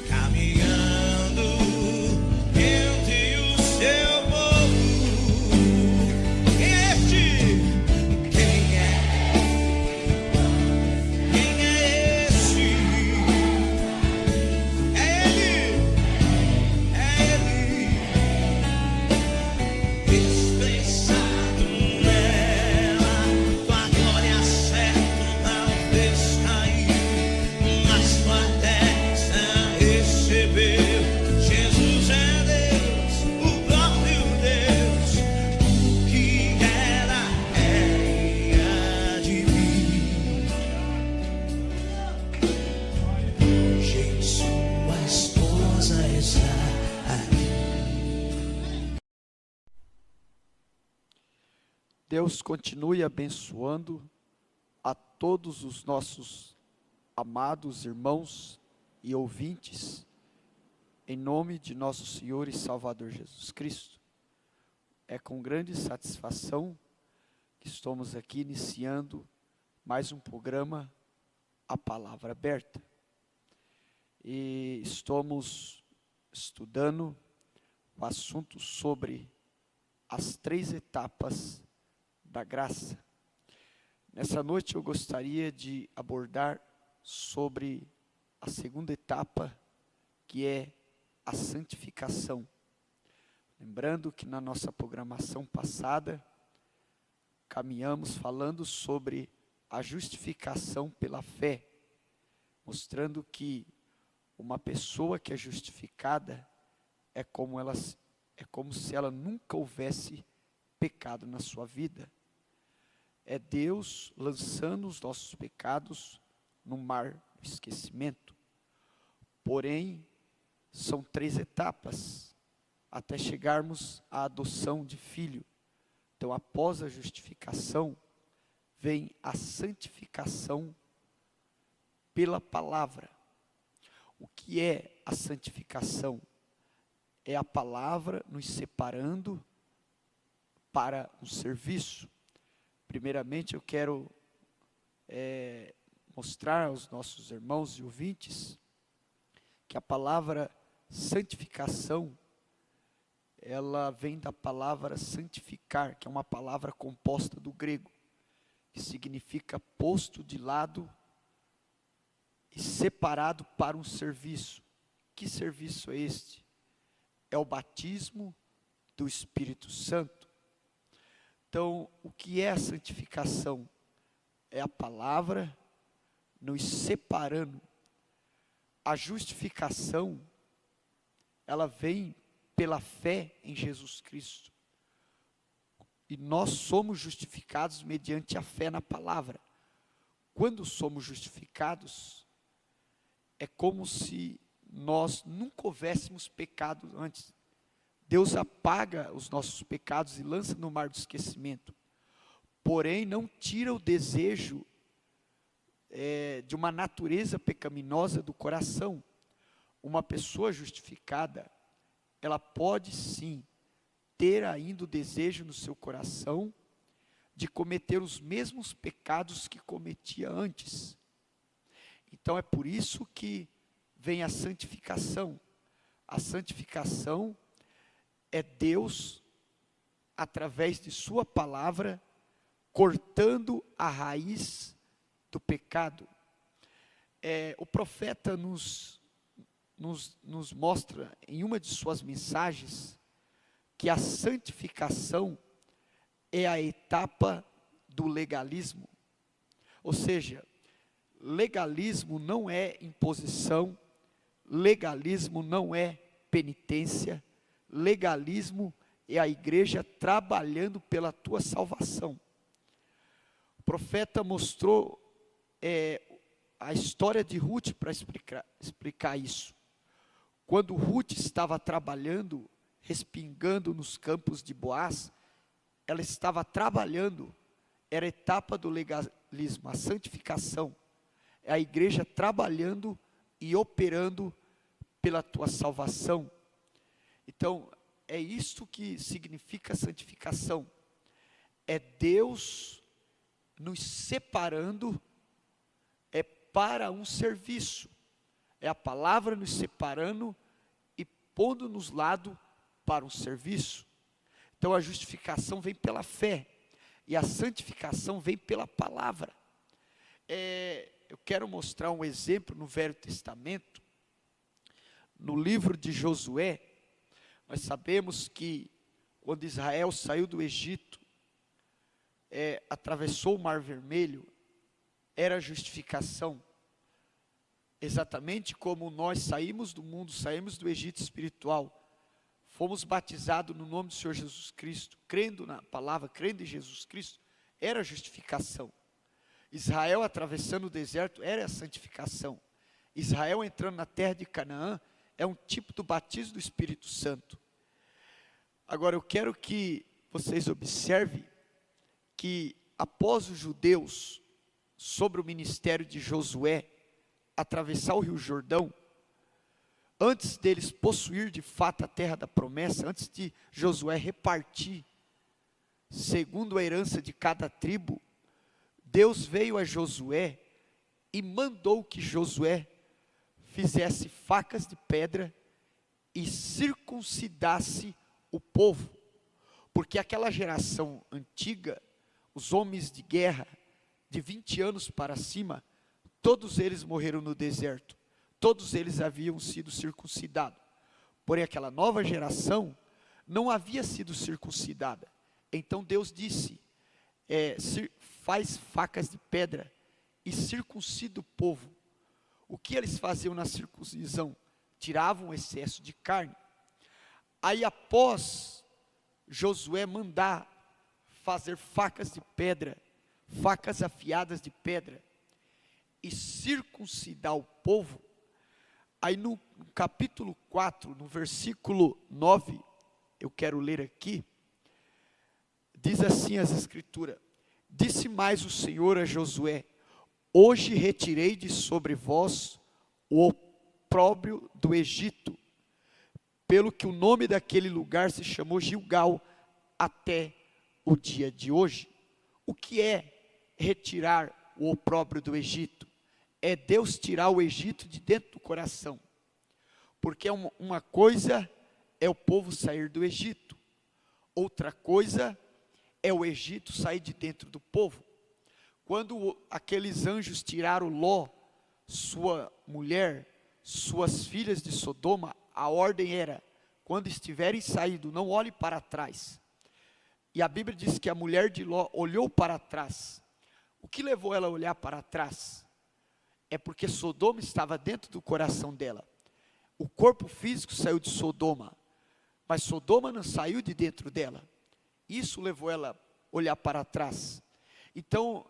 caminhando entre o seu povo. Quem é este? Quem é este? É ele, é ele, expressado nela, tua glória certa não fez cair, mas tua destra recebeu. Jesus é Deus, o próprio Deus, o que era e há de vir. Gente, sua esposa está aqui. Deus continue abençoando a todos os nossos amados irmãos e ouvintes, em nome de nosso Senhor e Salvador Jesus Cristo. É com grande satisfação que estamos aqui iniciando mais um programa, A Palavra Aberta. E estamos estudando o assunto sobre as 3 etapas da graça. Nessa noite eu gostaria de abordar sobre a segunda etapa, que é a santificação. Lembrando que na nossa programação passada, caminhamos falando sobre a justificação pela fé, mostrando que uma pessoa que é justificada é como se ela nunca houvesse pecado na sua vida. É Deus lançando os nossos pecados no mar do esquecimento. Porém, são 3 etapas até chegarmos à adoção de filho. Então, após a justificação, vem a santificação pela palavra. O que é a santificação? É a palavra nos separando para um serviço. Primeiramente, eu quero mostrar aos nossos irmãos e ouvintes que a palavra santificação, ela vem da palavra santificar, que é uma palavra composta do grego, que significa posto de lado e separado para um serviço. Que serviço é este? É o batismo do Espírito Santo. Então, o que é a santificação? É a palavra nos separando. A justificação, ela vem pela fé em Jesus Cristo. E nós somos justificados mediante a fé na palavra. Quando somos justificados, é como se nós nunca houvéssemos pecado antes. Deus apaga os nossos pecados e lança no mar do esquecimento. Porém, não tira o desejo de uma natureza pecaminosa do coração. Uma pessoa justificada, ela pode sim ter ainda o desejo no seu coração de cometer os mesmos pecados que cometia antes. Então é por isso que vem a santificação. A santificação é Deus, através de sua palavra, cortando a raiz do pecado. O profeta nos mostra em uma de suas mensagens que a santificação é a etapa do legalismo. Ou seja, legalismo não é imposição, legalismo não é penitência, legalismo é a igreja trabalhando pela tua salvação. O profeta mostrou a história de Ruth para explicar isso. Quando Ruth estava trabalhando, respingando nos campos de Boaz, ela estava trabalhando, era a etapa do legalismo, a santificação. É a igreja trabalhando e operando pela tua salvação. Então, é isto que significa santificação. É Deus nos separando para um serviço. É a palavra nos separando e pondo-nos lado para um serviço. Então a justificação vem pela fé e a santificação vem pela palavra. Eu quero mostrar um exemplo no Velho Testamento. No livro de Josué, nós sabemos que quando Israel saiu do Egito, atravessou o Mar Vermelho, era a justificação. Exatamente como nós saímos do mundo, saímos do Egito espiritual, fomos batizados no nome do Senhor Jesus Cristo, crendo na palavra, crendo em Jesus Cristo, era a justificação. Israel atravessando o deserto era a santificação. Israel entrando na terra de Canaã é um tipo do batismo do Espírito Santo. Agora eu quero que vocês observem que após os judeus, sobre o ministério de Josué, atravessar o Rio Jordão, antes deles possuir de fato a terra da promessa, antes de Josué repartir, segundo a herança de cada tribo, Deus veio a Josué e mandou que Josué fizesse facas de pedra e circuncidasse o povo, porque aquela geração antiga, os homens de guerra, de 20 anos para cima, todos eles morreram no deserto, todos eles haviam sido circuncidados, porém aquela nova geração não havia sido circuncidada. Então Deus disse, faz facas de pedra e circuncida o povo. O que eles faziam na circuncisão? Tiravam o excesso de carne. Aí após Josué mandar fazer facas de pedra, facas afiadas de pedra, e circuncidar o povo, aí no capítulo 4, no versículo 9, eu quero ler aqui, diz assim as escrituras: disse mais o Senhor a Josué: hoje retirei de sobre vós o opróbrio do Egito, pelo que o nome daquele lugar se chamou Gilgal até o dia de hoje. O que é retirar o opróbrio do Egito? É Deus tirar o Egito de dentro do coração, porque uma coisa é o povo sair do Egito, outra coisa é o Egito sair de dentro do povo. Quando aqueles anjos tiraram Ló, sua mulher, suas filhas de Sodoma, a ordem era: quando estiverem saído, não olhe para trás. E a Bíblia diz que a mulher de Ló olhou para trás. O que levou ela a olhar para trás? É porque Sodoma estava dentro do coração dela. O corpo físico saiu de Sodoma, mas Sodoma não saiu de dentro dela. Isso levou ela a olhar para trás. Então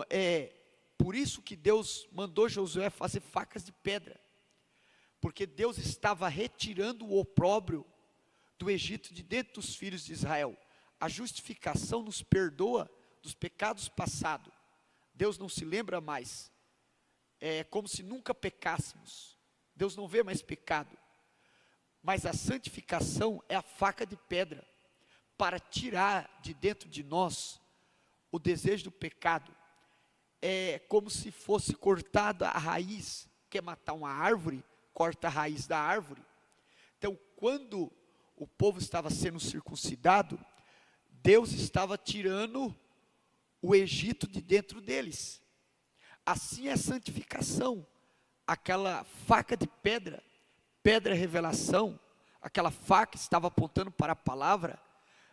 é por isso que Deus mandou Josué fazer facas de pedra, porque Deus estava retirando o opróbrio do Egito de dentro dos filhos de Israel. A justificação nos perdoa dos pecados passados. Deus não se lembra mais. É como se nunca pecássemos. Deus não vê mais pecado. Mas a santificação é a faca de pedra para tirar de dentro de nós o desejo do pecado. É como se fosse cortada a raiz. Quer matar uma árvore? Corta a raiz da árvore. Então, quando o povo estava sendo circuncidado, Deus estava tirando o Egito de dentro deles. Assim é a santificação. Aquela faca de pedra, pedra revelação, aquela faca estava apontando para a palavra,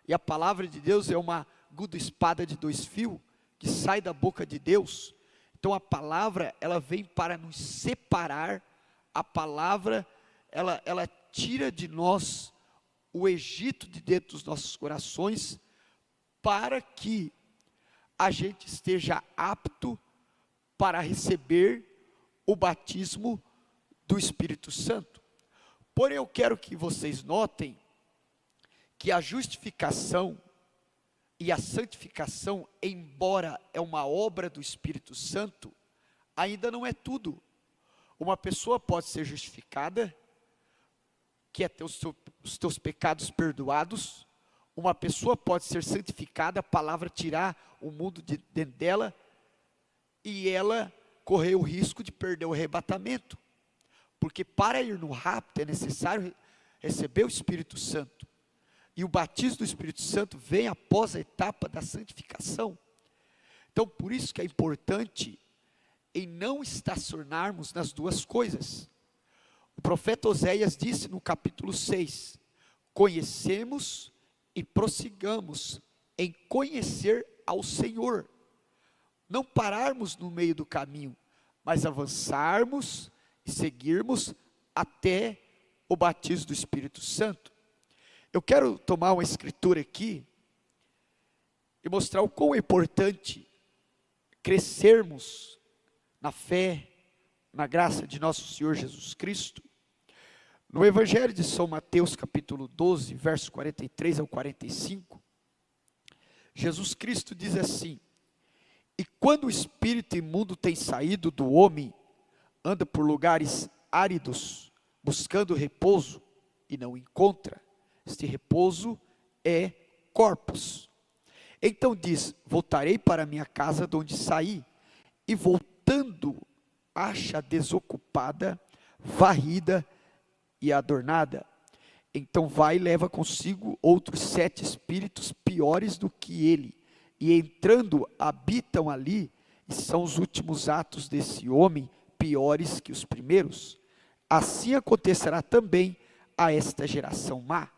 e a palavra de Deus é uma aguda espada de 2 fios, que sai da boca de Deus. Então a palavra, ela vem para nos separar. A palavra, ela tira de nós o Egito de dentro dos nossos corações, para que a gente esteja apto para receber o batismo do Espírito Santo. Porém, eu quero que vocês notem que a justificação e a santificação, embora é uma obra do Espírito Santo, ainda não é tudo. Uma pessoa pode ser justificada, que é ter os teus pecados perdoados. Uma pessoa pode ser santificada, a palavra tirar o mundo de dentro dela, e ela correr o risco de perder o arrebatamento. Porque para ir no rapto é necessário receber o Espírito Santo. E o batismo do Espírito Santo vem após a etapa da santificação. Então, por isso que é importante em não estacionarmos nas duas coisas. O profeta Oséias disse no capítulo 6, conhecemos e prossigamos em conhecer ao Senhor. Não pararmos no meio do caminho, mas avançarmos e seguirmos até o batismo do Espírito Santo. Eu quero tomar uma escritura aqui e mostrar o quão é importante crescermos na fé, na graça de nosso Senhor Jesus Cristo. No Evangelho de São Mateus, capítulo 12, verso 43 ao 45, Jesus Cristo diz assim: e quando o espírito imundo tem saído do homem, anda por lugares áridos, buscando repouso, e não encontra. Este repouso é corpos. Então diz: voltarei para minha casa de onde saí, e voltando, acha desocupada, varrida e adornada. Então vai e leva consigo outros 7 espíritos piores do que ele, e entrando habitam ali, e são os últimos atos desse homem piores que os primeiros. Assim acontecerá também a esta geração má.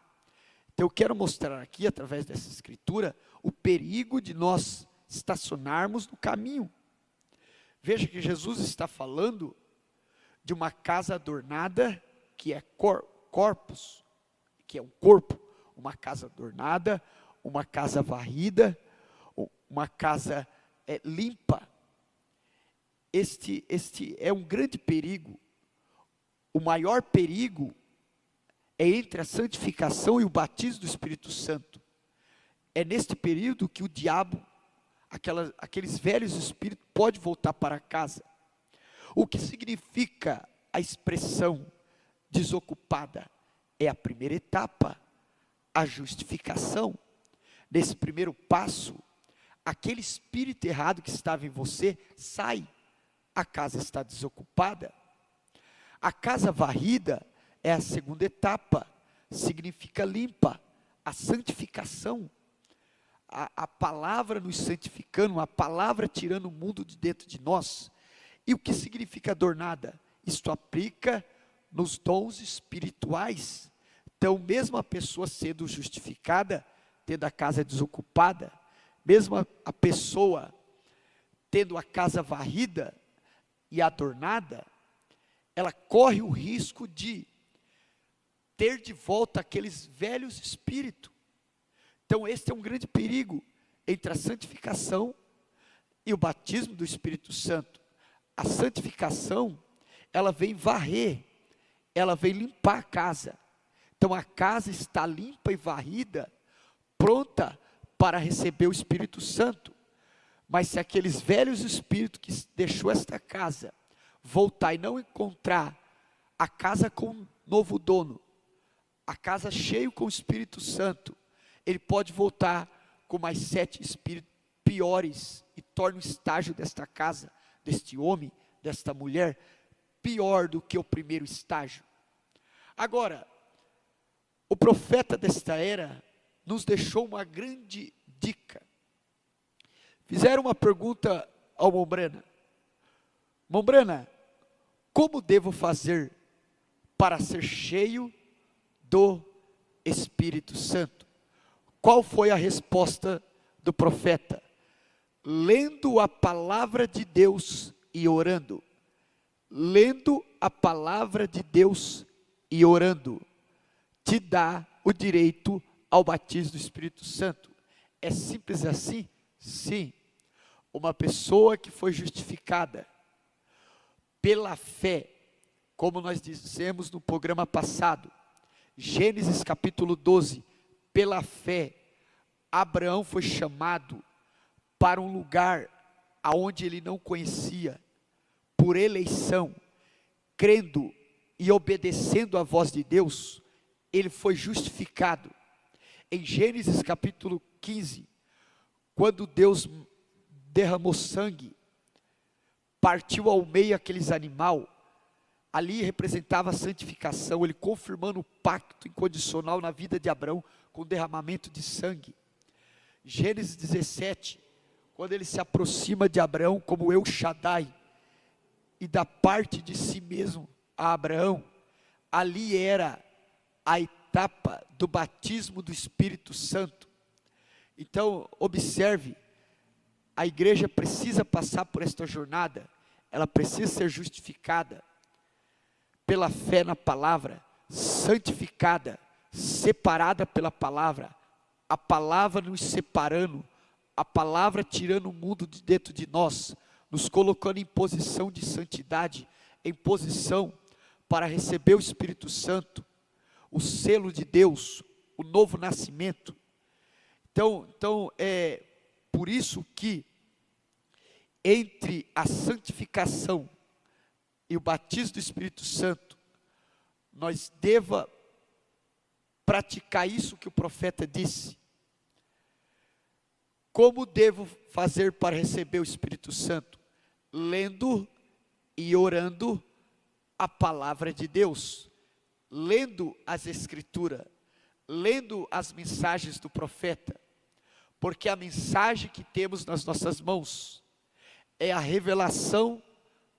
Então eu quero mostrar aqui, através dessa escritura, o perigo de nós estacionarmos no caminho. Veja que Jesus está falando de uma casa adornada, que é corpus, que é um corpo, uma casa adornada, uma casa varrida, uma casa limpa. Este é um grande perigo. O maior perigo é entre a santificação e o batismo do Espírito Santo. É neste período que o diabo, aqueles velhos espíritos, pode voltar para casa. O que significa a expressão desocupada? É a primeira etapa, a justificação. Nesse primeiro passo, aquele espírito errado que estava em você sai, a casa está desocupada. A casa varrida é a segunda etapa, significa limpa, a santificação. A palavra nos santificando, a palavra tirando o mundo de dentro de nós. E o que significa adornada? Isto aplica nos dons espirituais. Então, mesmo a pessoa sendo justificada, tendo a casa desocupada, mesmo a pessoa tendo a casa varrida e adornada, ela corre o risco de ter de volta aqueles velhos espíritos. Então este é um grande perigo entre a santificação e o batismo do Espírito Santo. A santificação, ela vem varrer, ela vem limpar a casa. Então a casa está limpa e varrida, pronta para receber o Espírito Santo. Mas se aqueles velhos espíritos que deixou esta casa voltar e não encontrar a casa com um novo dono, a casa cheia com o Espírito Santo, ele pode voltar com mais 7 espíritos piores e torna o estágio desta casa, deste homem, desta mulher, pior do que o primeiro estágio. Agora, o profeta desta era nos deixou uma grande dica. Fizeram uma pergunta ao Mombrana: Mombrana, como devo fazer para ser cheio do Espírito Santo? Qual foi a resposta do profeta? Lendo a palavra de Deus e orando. Lendo a palavra de Deus e orando, te dá o direito ao batismo do Espírito Santo. É simples assim? Sim. Uma pessoa que foi justificada pela fé, como nós dissemos no programa passado, Gênesis capítulo 12, pela fé, Abraão foi chamado para um lugar aonde ele não conhecia, por eleição, crendo e obedecendo à voz de Deus, ele foi justificado. Em Gênesis capítulo 15, quando Deus derramou sangue, partiu ao meio aqueles animais, ali representava a santificação, ele confirmando o pacto incondicional na vida de Abraão com o derramamento de sangue. Gênesis 17, quando ele se aproxima de Abraão como El Shaddai, e da parte de si mesmo a Abraão, ali era a etapa do batismo do Espírito Santo. Então, observe, a igreja precisa passar por esta jornada, ela precisa ser justificada pela fé na palavra, santificada, separada pela palavra, a palavra nos separando, a palavra tirando o mundo de dentro de nós, nos colocando em posição de santidade, em posição para receber o Espírito Santo, o selo de Deus, o novo nascimento. Então é por isso que entre a santificação e o batismo do Espírito Santo, nós deva praticar isso que o profeta disse. Como devo fazer para receber o Espírito Santo? Lendo e orando a palavra de Deus, lendo as Escrituras, lendo as mensagens do profeta, porque a mensagem que temos nas nossas mãos é a revelação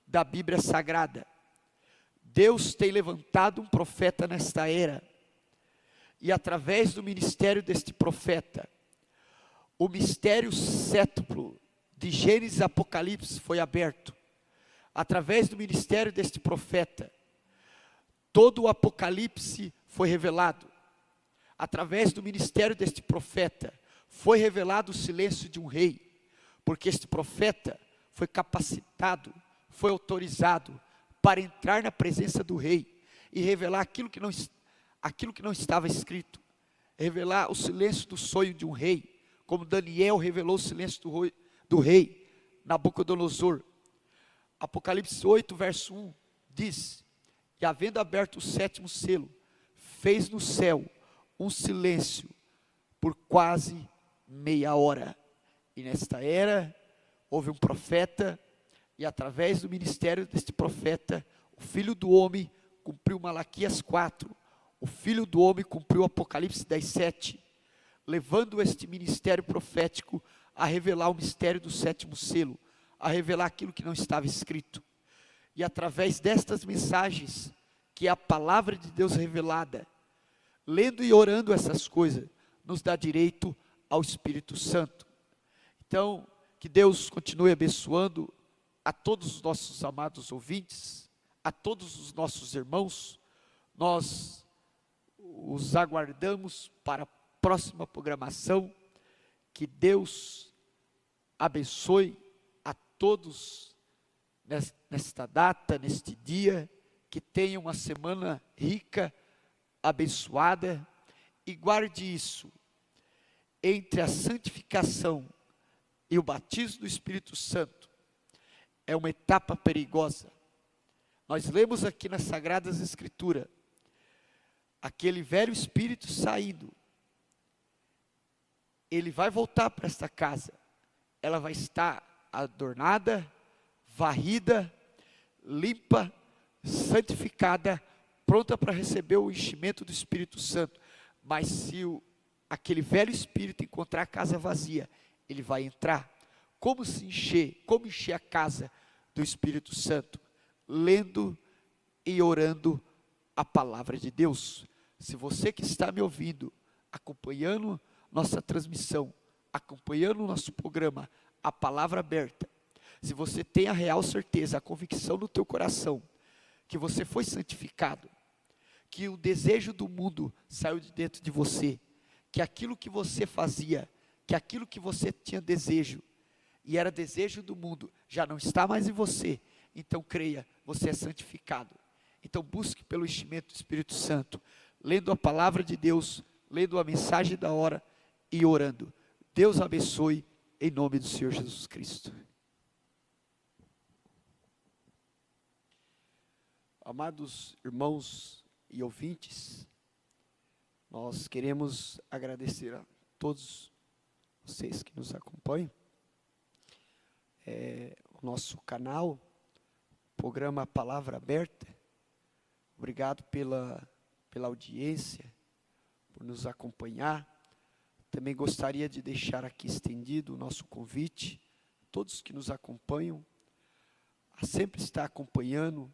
da Bíblia Sagrada. Deus tem levantado um profeta nesta era, e através do ministério deste profeta, o mistério sétuplo de Gênesis e Apocalipse foi aberto. Através do ministério deste profeta, todo o Apocalipse foi revelado. Através do ministério deste profeta, foi revelado o silêncio de um rei, porque este profeta foi capacitado, foi autorizado para entrar na presença do rei e revelar aquilo que não estava escrito, revelar o silêncio do sonho de um rei, como Daniel revelou o silêncio do rei Nabucodonosor. Apocalipse 8, verso 1, diz: e havendo aberto o sétimo selo, fez no céu um silêncio por quase meia hora. E nesta era, houve um profeta, e através do ministério deste profeta, o Filho do Homem cumpriu Malaquias 4, o Filho do Homem cumpriu Apocalipse 10, 7, levando este ministério profético a revelar o mistério do sétimo selo, a revelar aquilo que não estava escrito. E através destas mensagens, que é a palavra de Deus revelada, lendo e orando essas coisas, nos dá direito ao Espírito Santo. Então, que Deus continue abençoando a todos os nossos amados ouvintes, a todos os nossos irmãos. Nós os aguardamos para a próxima programação. Que Deus abençoe a todos nesta data, neste dia, que tenham uma semana rica, abençoada, e guarde isso, entre a santificação e o batismo do Espírito Santo, é uma etapa perigosa. Nós lemos aqui nas Sagradas Escrituras, aquele velho espírito saindo, ele vai voltar para esta casa, ela vai estar adornada, varrida, limpa, santificada, pronta para receber o enchimento do Espírito Santo. Mas se aquele velho espírito encontrar a casa vazia, ele vai entrar. Como se encher? Como encher a casa do Espírito Santo? Lendo e orando a palavra de Deus. Se você que está me ouvindo, acompanhando nossa transmissão, acompanhando o nosso programa, a palavra aberta, se você tem a real certeza, a convicção no teu coração, que você foi santificado, que o desejo do mundo saiu de dentro de você, que aquilo que você fazia, que aquilo que você tinha desejo, e era desejo do mundo, já não está mais em você, então creia, você é santificado. Então busque pelo enchimento do Espírito Santo, lendo a palavra de Deus, lendo a mensagem da hora e orando. Deus abençoe, em nome do Senhor Jesus Cristo. Amados irmãos e ouvintes, nós queremos agradecer a todos vocês que nos acompanham. O nosso canal, programa Palavra Aberta, obrigado pela audiência, por nos acompanhar. Também gostaria de deixar aqui estendido o nosso convite, todos que nos acompanham, a sempre estar acompanhando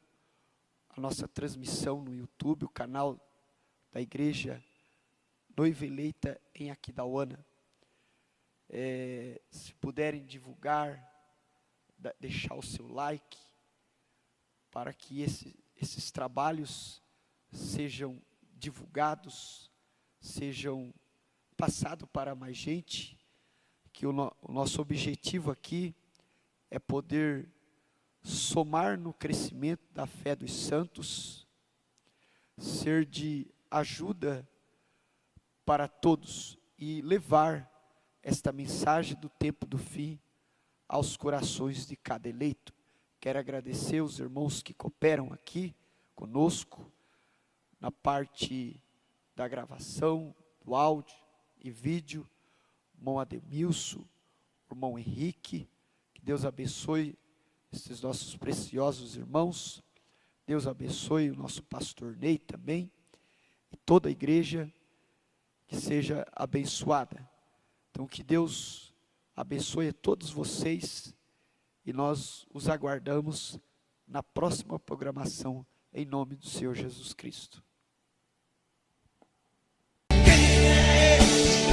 a nossa transmissão no YouTube, o canal da Igreja Noiva Eleita em Aquidauana. Se puderem divulgar, deixar o seu like, para que esses trabalhos sejam divulgados, sejam passados para mais gente, que o nosso objetivo aqui é poder somar no crescimento da fé dos santos, ser de ajuda para todos e levar esta mensagem do tempo do fim aos corações de cada eleito. Quero agradecer os irmãos que cooperam aqui conosco, na parte da gravação, do áudio e vídeo, o irmão Ademilson, o irmão Henrique, que Deus abençoe esses nossos preciosos irmãos, Deus abençoe o nosso pastor Ney também, e toda a igreja que seja abençoada. Então que Deus abençoe a todos vocês, e nós os aguardamos na próxima programação, em nome do Senhor Jesus Cristo. Quem é esse?